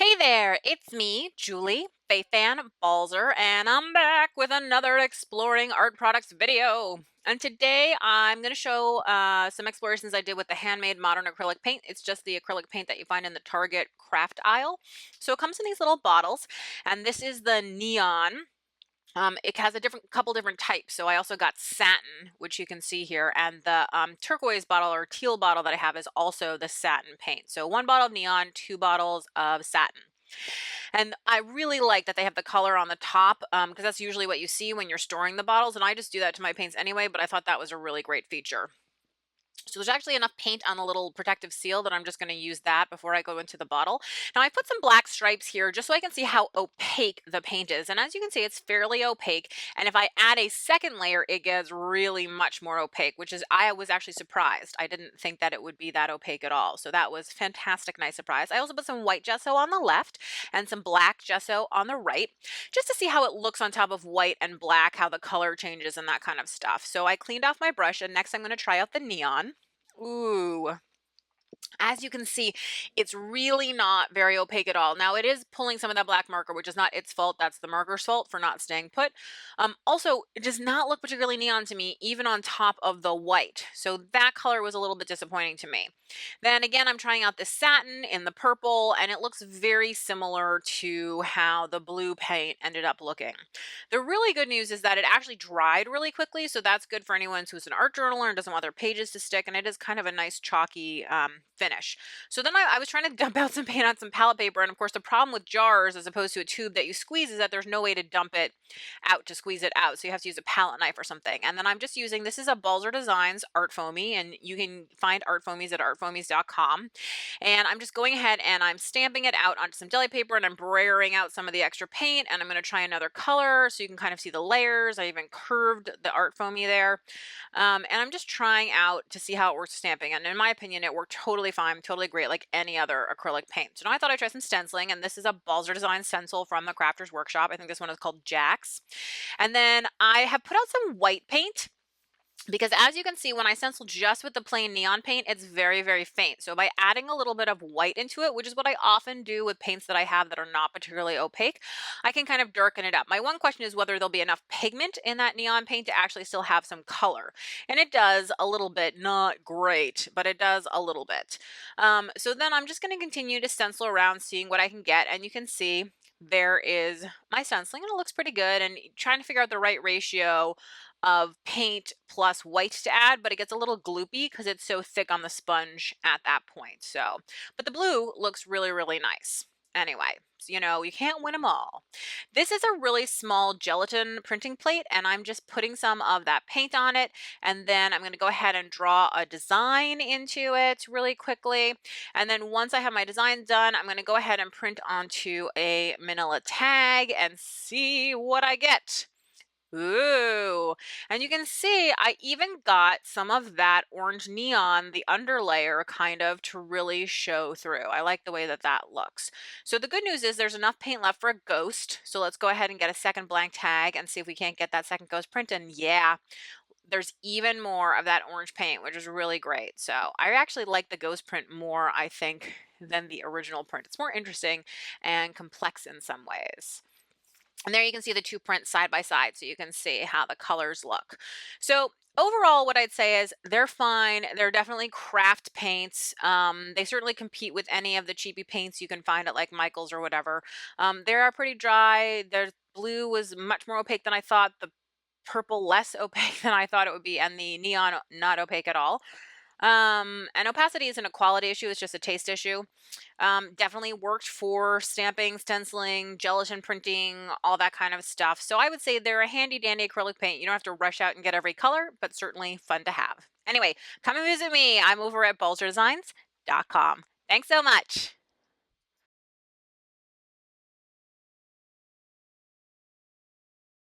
Hey there, it's me, Julie, Fei-Fan, Balzer, and I'm back with another Exploring Art Products video. And today I'm going to show some explorations I did with the handmade modern acrylic paint. It's just the acrylic paint that you find in the Target craft aisle. So it comes in these little bottles, and this is the neon. It has a couple different types. So I also got satin, which you can see here, and the turquoise bottle or teal bottle that I have is also the satin paint. So one bottle of neon, two bottles of satin. And I really like that they have the color on the top because that's usually what you see when you're storing the bottles. And I just do that to my paints anyway, but I thought that was a really great feature. So there's actually enough paint on the little protective seal that I'm just going to use that before I go into the bottle. Now I put some black stripes here just so I can see how opaque the paint is. And as you can see, it's fairly opaque. And if I add a second layer, it gets really much more opaque, which is, I was actually surprised. I didn't think that it would be that opaque at all. So that was fantastic, nice surprise. I also put some white gesso on the left and some black gesso on the right, just to see how it looks on top of white and black, how the color changes and that kind of stuff. So I cleaned off my brush, and next I'm going to try out the neon. Ooh, as you can see, it's really not very opaque at all. Now it is pulling some of that black marker, which is not its fault. That's the marker's fault for not staying put. Also, it does not look particularly neon to me, even on top of the white. So that color was a little bit disappointing to me. Then again, I'm trying out this satin in the purple, and it looks very similar to how the blue paint ended up looking. The really good news is that it actually dried really quickly, so that's good for anyone who's an art journaler and doesn't want their pages to stick, and it is kind of a nice chalky finish. So then I was trying to dump out some paint on some palette paper, and of course the problem with jars as opposed to a tube that you squeeze is that there's no way to dump it out to squeeze it out, so you have to use a palette knife or something. And then I'm just using, this is a Balzer Designs art foamy, and you can find art foamies at artfoamies.com. And I'm just going ahead and I'm stamping it out onto some deli paper, and I'm brayering out some of the extra paint, and I'm going to try another color so you can kind of see the layers. I even curved the art foamy there. And I'm just trying out to see how it works stamping. And in my opinion, it worked totally fine, totally great, like any other acrylic paint. So now I thought I'd try some stenciling, and this is a Balzer Design stencil from the Crafter's Workshop. I think this one is called Jack's. And then I have put out some white paint, because as you can see, when I stencil just with the plain neon paint, it's very, very faint. So by adding a little bit of white into it, which is what I often do with paints that I have that are not particularly opaque, I can kind of darken it up. My one question is whether there'll be enough pigment in that neon paint to actually still have some color. And it does a little bit, not great, but it does a little bit. So then I'm just going to continue to stencil around, seeing what I can get. And you can see there is my stenciling, and it looks pretty good, and trying to figure out the right ratio of paint plus white to add, but it gets a little gloopy because it's so thick on the sponge at that point. So, but the blue looks really, really nice. Anyway, so, you can't win them all. This is a really small gelatin printing plate, and I'm just putting some of that paint on it, and then I'm going to go ahead and draw a design into it really quickly. And then once I have my design done, I'm going to go ahead and print onto a manila tag and see what I get. Ooh, and you can see I even got some of that orange neon, the underlayer kind of, to really show through. I like the way that that looks. So the good news is there's enough paint left for a ghost. So let's go ahead and get a second blank tag and see if we can't get that second ghost print. And yeah, there's even more of that orange paint, which is really great. So I actually like the ghost print more, I think, than the original print. It's more interesting and complex in some ways. And there you can see the two prints side by side, so you can see how the colors look. So overall, what I'd say is they're fine. They're definitely craft paints. They certainly compete with any of the cheapy paints you can find at like Michael's or whatever. They are pretty dry. Their blue was much more opaque than I thought. The purple less opaque than I thought it would be, and the neon not opaque at all. And opacity isn't a quality issue, it's just a taste issue. Definitely worked for stamping, stenciling, gelatin printing, all that kind of stuff. So I would say they're a handy dandy acrylic paint. You don't have to rush out and get every color, but certainly fun to have. Anyway, come and visit me. I'm over at balzerdesigns.com. Thanks so much.